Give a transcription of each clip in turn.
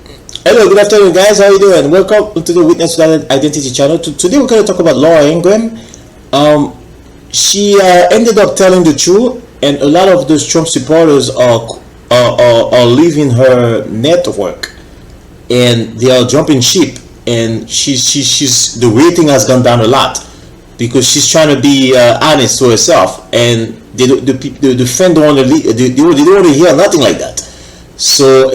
Hello, good afternoon, guys. How are you doing? Welcome to the Witness Without Identity channel. Today, we're going to talk about Laura Ingraham. Um, she ended up telling the truth, and a lot of those Trump supporters are leaving her network, and they are jumping ship. And she's the rating has gone down a lot because she's trying to be honest to herself, and the fan don't want to they don't want to hear nothing like that. So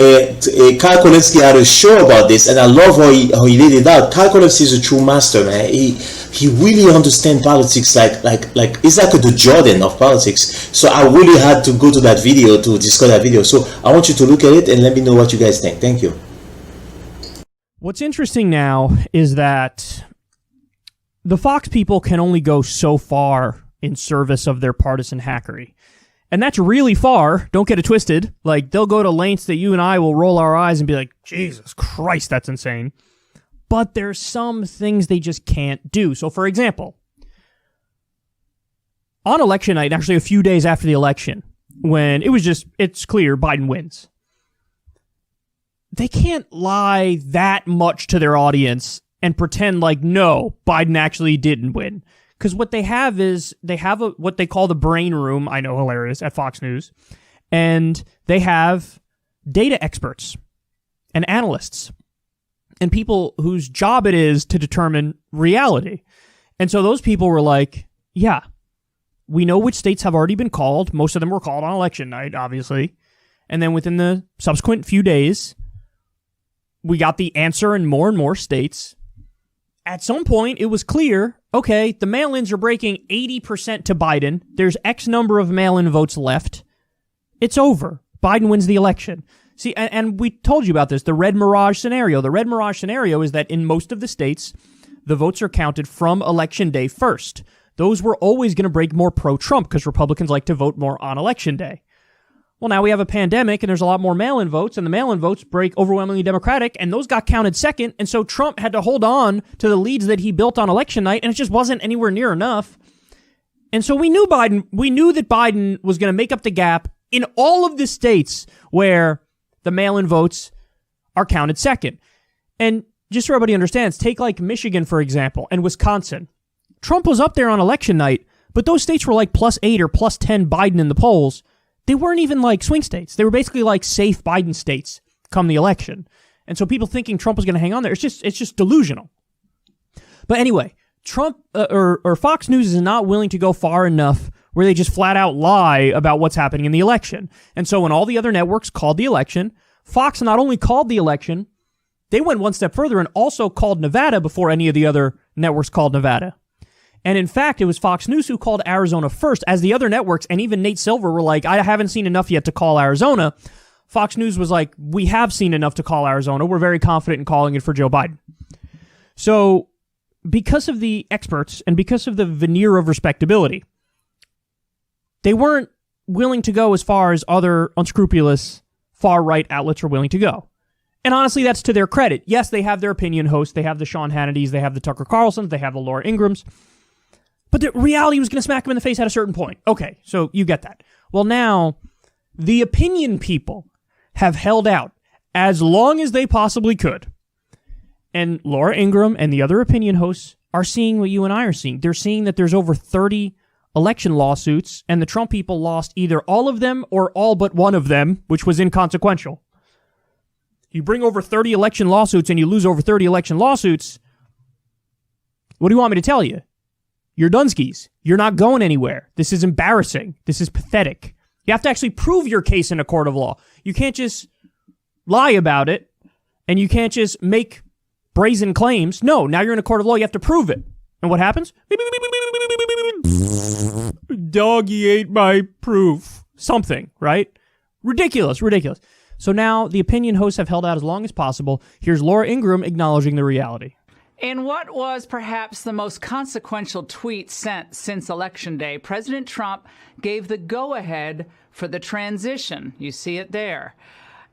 Kyle Kulinski had a show about this, and I love how he laid it out. Kyle Kulinski is a true master, man. He really understands politics like it's like the Jordan of politics. So I really had to go to that video to discuss that video. So I want you to look at it and let me know what you guys think. Thank you. What's interesting now is that the Fox people can only go so far in service of their partisan hackery. And that's really far. Don't get it twisted. Like, they'll go to lengths that you and I will roll our eyes and be like, Jesus Christ, that's insane. But there's some things they just can't do. So, for example, on election night, actually a few days after the election, when it's clear Biden wins, they can't lie that much to their audience and pretend like, no, Biden actually didn't win. Because what they have is, what they call the brain room, I know, hilarious, at Fox News, and they have data experts and analysts and people whose job it is to determine reality. And so those people were like, yeah, we know which states have already been called. Most of them were called on election night, obviously. And then within the subsequent few days, we got the answer in more states. At some point, it was clear, okay, the mail-ins are breaking 80% to Biden. There's X number of mail-in votes left. It's over. Biden wins the election. See, and we told you about this, the red mirage scenario. The red mirage scenario is that in most of the states, the votes are counted from election day first. Those were always going to break more pro-Trump because Republicans like to vote more on election day. Well, now we have a pandemic, and there's a lot more mail-in votes, and the mail-in votes break overwhelmingly Democratic, and those got counted second, and so Trump had to hold on to the leads that he built on election night, and it just wasn't anywhere near enough. And so we knew that Biden was going to make up the gap in all of the states where the mail-in votes are counted second. And just so everybody understands, take like Michigan, for example, and Wisconsin. Trump was up there on election night, but those states were like +8 or +10 Biden in the polls. They weren't even like swing states. They were basically like safe Biden states come the election. And so people thinking Trump was going to hang on there, it's just delusional. But anyway, Trump or Fox News is not willing to go far enough where they just flat out lie about what's happening in the election. And so when all the other networks called the election, Fox not only called the election, they went one step further and also called Nevada before any of the other networks called Nevada. And in fact, it was Fox News who called Arizona first, as the other networks, and even Nate Silver were like, I haven't seen enough yet to call Arizona. Fox News was like, we have seen enough to call Arizona. We're very confident in calling it for Joe Biden. So because of the experts and because of the veneer of respectability, they weren't willing to go as far as other unscrupulous far-right outlets are willing to go. And honestly, that's to their credit. Yes, they have their opinion hosts. They have the Sean Hannitys. They have the Tucker Carlsons. They have the Laura Ingrahams. But the reality was going to smack them in the face at a certain point. Okay, so you get that. Well, now, the opinion people have held out as long as they possibly could. And Laura Ingraham and the other opinion hosts are seeing what you and I are seeing. They're seeing that there's over 30 election lawsuits, and the Trump people lost either all of them or all but one of them, which was inconsequential. You bring over 30 election lawsuits and you lose over 30 election lawsuits, what do you want me to tell you? You're Dunskies. You're not going anywhere. This is embarrassing. This is pathetic. You have to actually prove your case in a court of law. You can't just lie about it, and you can't just make brazen claims. No, now you're in a court of law. You have to prove it. And what happens? Doggy ate my proof. Something, right? Ridiculous. So now the opinion hosts have held out as long as possible. Here's Laura Ingraham acknowledging the reality. In what was perhaps the most consequential tweet sent since Election Day, President Trump gave the go-ahead for the transition. You see it there.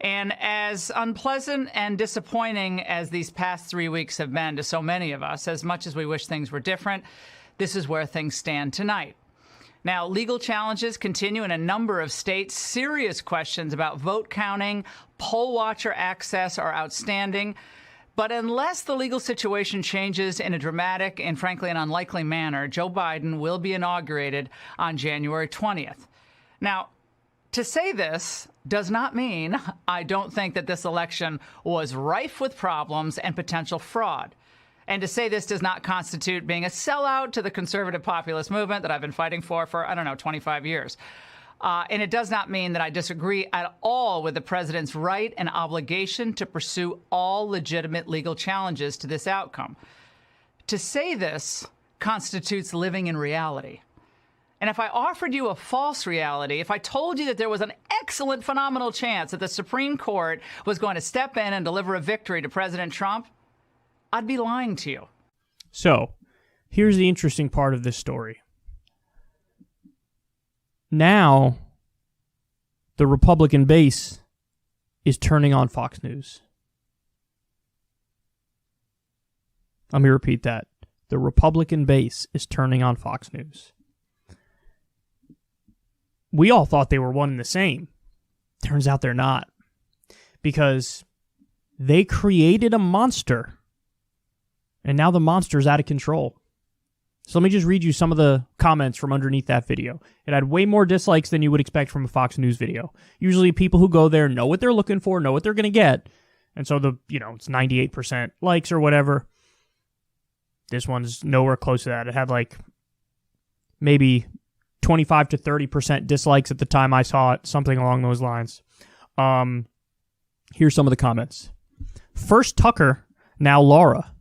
And as unpleasant and disappointing as these past 3 weeks have been to so many of us, as much as we wish things were different, this is where things stand tonight. Now, legal challenges continue in a number of states. Serious questions about vote counting, poll watcher access are outstanding. But unless the legal situation changes in a dramatic and frankly an unlikely manner, Joe Biden will be inaugurated on January 20th. Now, to say this does not mean I don't think that this election was rife with problems and potential fraud. And to say this does not constitute being a sellout to the conservative populist movement that I've been fighting for, 25 years. And it does not mean that I disagree at all with the president's right and obligation to pursue all legitimate legal challenges to this outcome. To say this constitutes living in reality. And if I offered you a false reality, if I told you that there was an excellent, phenomenal chance that the Supreme Court was going to step in and deliver a victory to President Trump, I'd be lying to you. So, here's the interesting part of this story. Now, the Republican base is turning on Fox News. Let me repeat that. The Republican base is turning on Fox News. We all thought they were one and the same. Turns out they're not. Because they created a monster. And now the monster's out of control. So let me just read you some of the comments from underneath that video. It had way more dislikes than you would expect from a Fox News video. Usually people who go there know what they're looking for, know what they're going to get. And so it's 98% likes or whatever. This one's nowhere close to that. It had maybe 25 to 30% dislikes at the time I saw it, something along those lines. Here's some of the comments. First Tucker, now Laura.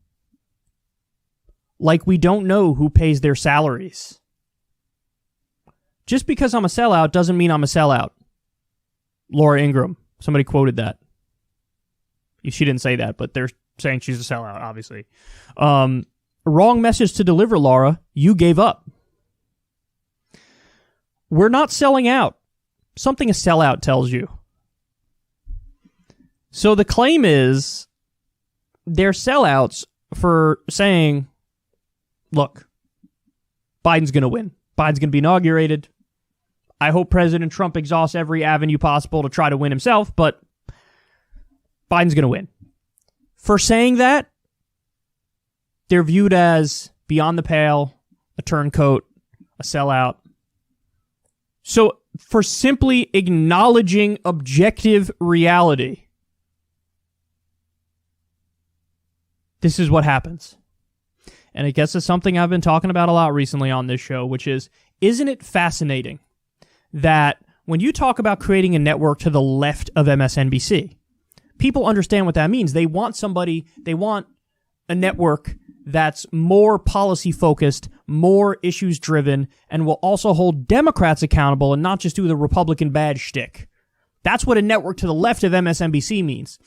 Like we don't know who pays their salaries. Just because I'm a sellout doesn't mean I'm a sellout. Laura Ingraham. Somebody quoted that. She didn't say that, but they're saying she's a sellout, obviously. Wrong message to deliver, Laura. You gave up. We're not selling out. Something a sellout tells you. So the claim is they're sellouts for saying, look, Biden's going to win. Biden's going to be inaugurated. I hope President Trump exhausts every avenue possible to try to win himself, but Biden's going to win. For saying that, they're viewed as beyond the pale, a turncoat, a sellout. So for simply acknowledging objective reality, this is what happens. And I guess it's something I've been talking about a lot recently on this show, which is, isn't it fascinating that when you talk about creating a network to the left of MSNBC, people understand what that means. They want a network that's more policy-focused, more issues-driven, and will also hold Democrats accountable and not just do the Republican bad shtick. That's what a network to the left of MSNBC means.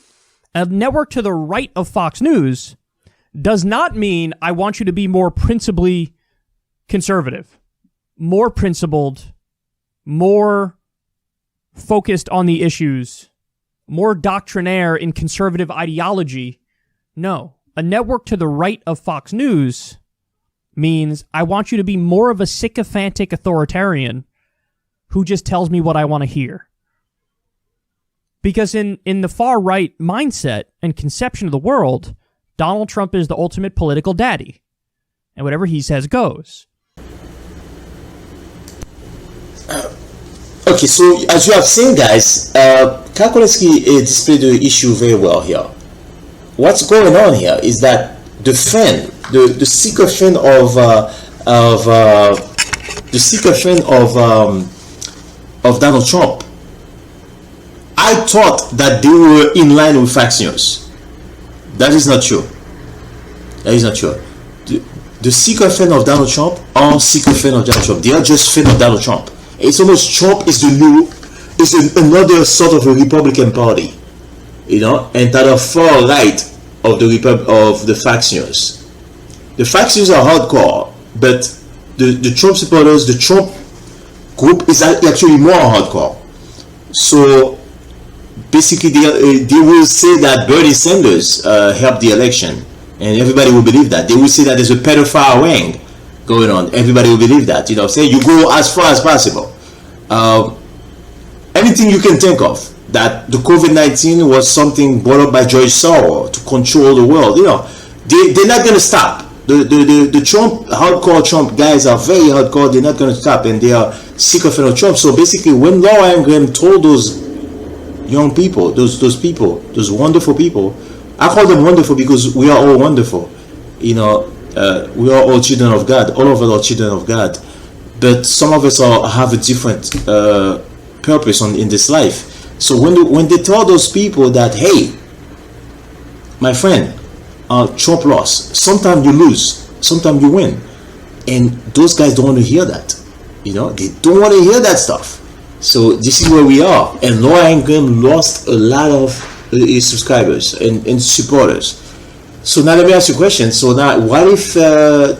A network to the right of Fox News does not mean I want you to be more principally conservative, more principled, more focused on the issues, more doctrinaire in conservative ideology. No. A network to the right of Fox News means I want you to be more of a sycophantic authoritarian who just tells me what I want to hear. Because in the far-right mindset and conception of the world, Donald Trump is the ultimate political daddy. And whatever he says goes. Okay, so as you have seen, guys, Kyle Kulinski displayed the issue very well here. What's going on here is that the sycophant of Donald Trump, I thought that they were in line with Fox News. That is not true. That is not true. The sycophant of Donald Trump are sycophant of Donald Trump. They are just fan of Donald Trump. It's almost Trump is another sort of a Republican Party, and that are far right of the Fox News. The Fox News are hardcore, but the Trump supporters, the Trump group is actually more hardcore. So basically, they will say that Bernie Sanders helped the election, and everybody will believe that. They will say that there's a pedophile ring going on. Everybody will believe that. You know what I'm saying? You go as far as possible. Anything you can think of, that the COVID-19 was something brought up by George Soros to control the world. You know, they're not going to stop. The Trump, hardcore Trump guys are very hardcore. They're not going to stop, and they are sick of Trump. So basically, when Laura Ingraham told those young people, those wonderful people, I call them wonderful because we are all wonderful. You know, we are all children of God. All of us are children of God, but some of us have a different purpose in this life. So when they tell those people that, hey, my friend, Trump lost. Sometimes you lose, sometimes you win, and those guys don't want to hear that. You know, they don't want to hear that stuff. So this is where we are, and Laura Ingraham lost a lot of subscribers and supporters. So now let me ask you a question. So now, what if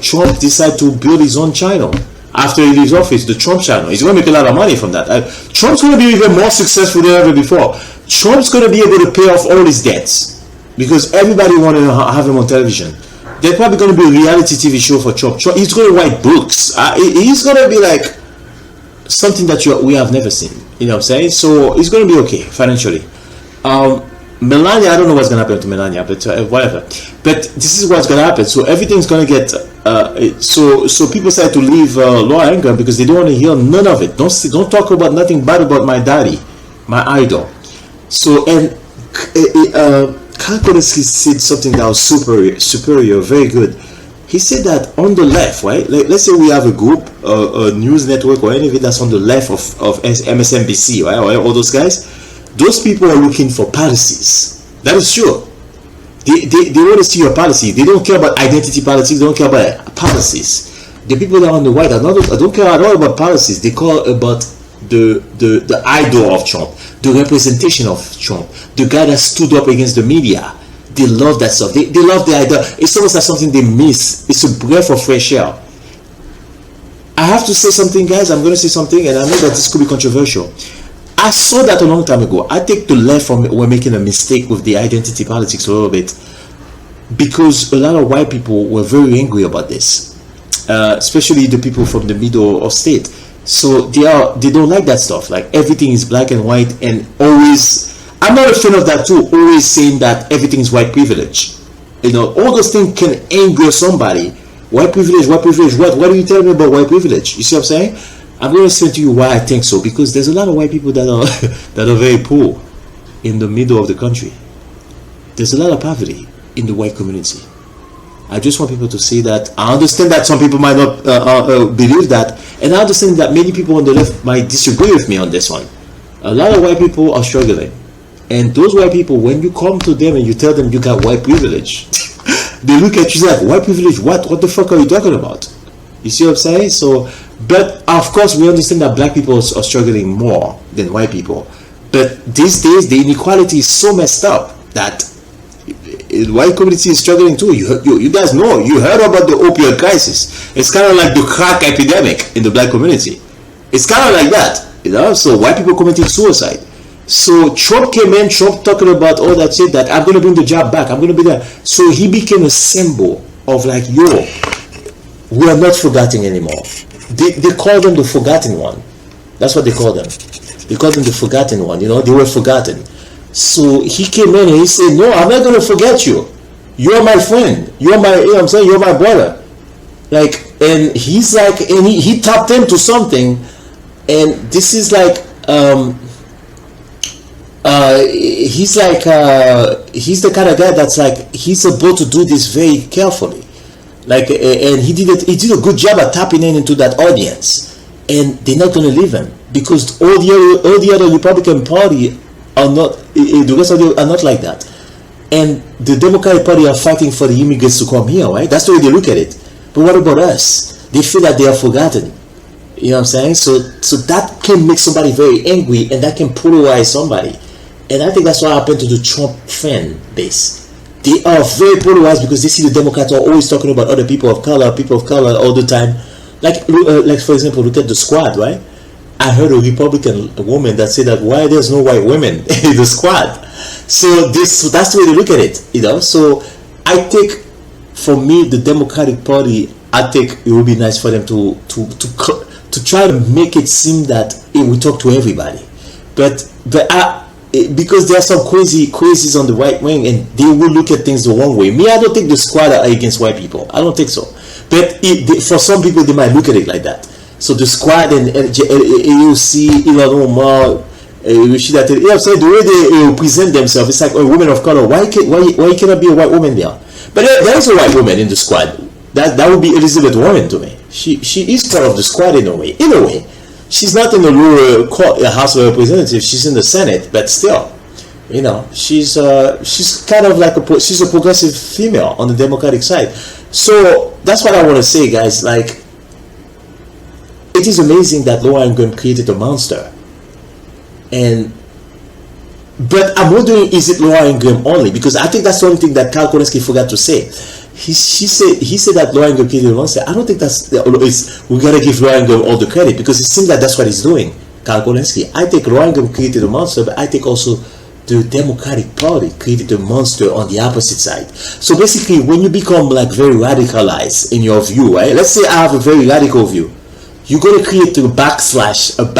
Trump decides to build his own channel after he leaves office, the Trump channel? He's going to make a lot of money from that. Trump's going to be even more successful than ever before. Trump's going to be able to pay off all his debts because everybody wanted to have him on television. There's probably going to be a reality TV show for Trump. He's going to write books. He's going to be like something that we have never seen. You know what I'm saying? So he's going to be okay financially. Melania, I don't know what's going to happen to Melania, but whatever. But this is what's going to happen. So everything's going to get so people start to leave Laura Ingraham because they don't want to hear none of it. Don't talk about nothing bad about my daddy, my idol. So and Kyle Kulinski said something that was superior, very good. He said that on the left, right? Like, let's say we have a group, a news network, or anything that's on the left of MSNBC, right? Or all those guys. Those people are looking for policies. That is true. They want to see your policy. They don't care about identity politics. They don't care about policies. The people that are on the right don't care at all about policies. They care about the idol of Trump, the representation of Trump, the guy that stood up against the media. They love that stuff. They love the idol. It's almost like something they miss. It's a breath of fresh air. I have to say something, guys. I'm going to say something, and I know that this could be controversial. I saw that a long time ago. I think the left were making a mistake with the identity politics a little bit because a lot of white people were very angry about this, especially the people from the middle of state. So they don't like that stuff. Like everything is black and white, and always. I'm not a fan of that too. Always saying that everything is white privilege. You know, all those things can anger somebody. White privilege, white privilege. What do you tell me about white privilege? You see what I'm saying? I'm going to say to you why I think so, because there's a lot of white people that are that are very poor in the middle of the country. There's a lot of poverty in the white community. I just want people to see that. I understand that some people might not believe that, and I understand that many people on the left might disagree with me on this one. A lot of white people are struggling, and those white people, when you come to them and you tell them you got white privilege, they look at you like, white privilege? What the fuck are you talking about? You see what I'm saying? So, but of course we understand that black people are struggling more than white people. But these days the inequality is so messed up that the white community is struggling too. You guys know, you heard about the opioid crisis. It's kind of like the crack epidemic in the black community. It's kind of like that, you know. So white people committing suicide. So Trump came in, Trump talking about all that shit, that I'm going to bring the job back, I'm going to be there. So he became a symbol of like, yo, we are not forgetting anymore. They call them the forgotten one. That's what they call them. They call them the forgotten one. You know, they were forgotten. So he came in and he said, no, I'm not going to forget you. You're my friend. You're my, you know what I'm saying? You're my brother. Like, and he's like, and he tapped into something. And this is like, he's like, he's the kind of guy that's like, he's able to do this very carefully. Like, and he did a good job at tapping into that audience, and they're not going to leave him because all the other Republican Party are not, the rest of them are not like that, and the Democratic Party are fighting for the immigrants to come here, right? That's the way they look at it. But what about us? They feel that they are forgotten. You know what I'm saying? So that can make somebody very angry, and that can polarize somebody, and I think that's what happened to the Trump fan base. They are very polarized because they see the Democrats are always talking about other people of color all the time. Like for example, look at the Squad, right? I heard a Republican woman that said that why there's no white women in the Squad. So that's the way they look at it, you know. So I think for me, the Democratic Party I think it would be nice for them to try to make it seem that we talk to everybody, but because there are some crazies on the right wing, and they will look at things the wrong way. Me, I don't think the squad are against white people. I don't think so. But for some people, they might look at it like that. So the squad and AOC, Elon Omar, the way they present themselves, it's like a woman of color. Why cannot be a white woman there? But there is a white woman in the squad. That would be Elizabeth Warren to me. She is part of the squad in a way. In a way, she's not in the lower court, House of Representatives. She's in the Senate, but still, she's kind of like she's a progressive female on the Democratic side. So that's what I want to say, guys. Like, it is amazing that Laura Ingraham created a monster, but I'm wondering, is it Laura Ingraham only? Because I think that's the only thing that Kyle Kulinski forgot to say. He said that Laura Ingraham created a monster. I don't think we gotta give Laura Ingraham all the credit, because it seems like that's what he's doing, Kyle Kulinski. I think Laura Ingraham created a monster, but I think also the Democratic Party created a monster on the opposite side. So basically, when you become like very radicalized in your view, right? Let's say I have a very radical view. You're gonna create a backlash on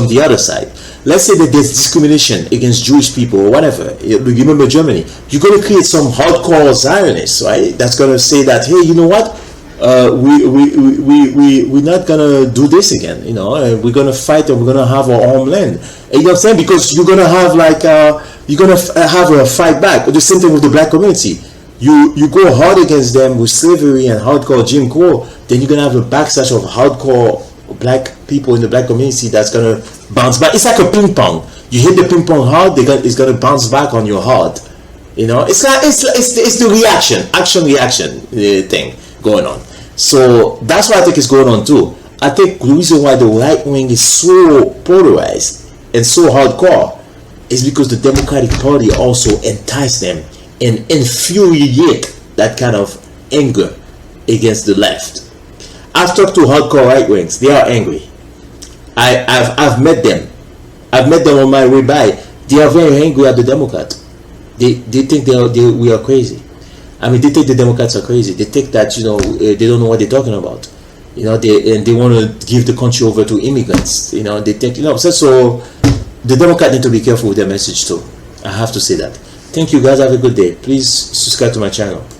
the other side. Let's say that there's discrimination against Jewish people or whatever. Remember Germany. You're going to create some hardcore Zionists, right? That's going to say that, hey, you know what? We're not going to do this again. We're going to fight, and we're going to have our homeland. You know what I'm saying? Because you're going to have you're going to have a fight back. The same thing with the black community. You go hard against them with slavery and hardcore Jim Crow, then you're going to have a backslash of hardcore black people in the black community that's gonna bounce back. It's like a ping pong. You hit the ping pong hard, it's gonna bounce back on your heart. It's the action reaction thing going on. So that's what I think is going on too. I think the reason why the right wing is so polarized and so hardcore is because the Democratic Party also entice them and infuriate that kind of anger against the left. I've talked to hardcore right wings. They are angry. I've met them. I've met them on my way by. They are very angry at the Democrats. They think we are crazy. I mean, they think the Democrats are crazy. They think that they don't know what they're talking about. They want to give the country over to immigrants. They think so. The Democrats need to be careful with their message too. I have to say that. Thank you guys. Have a good day. Please subscribe to my channel.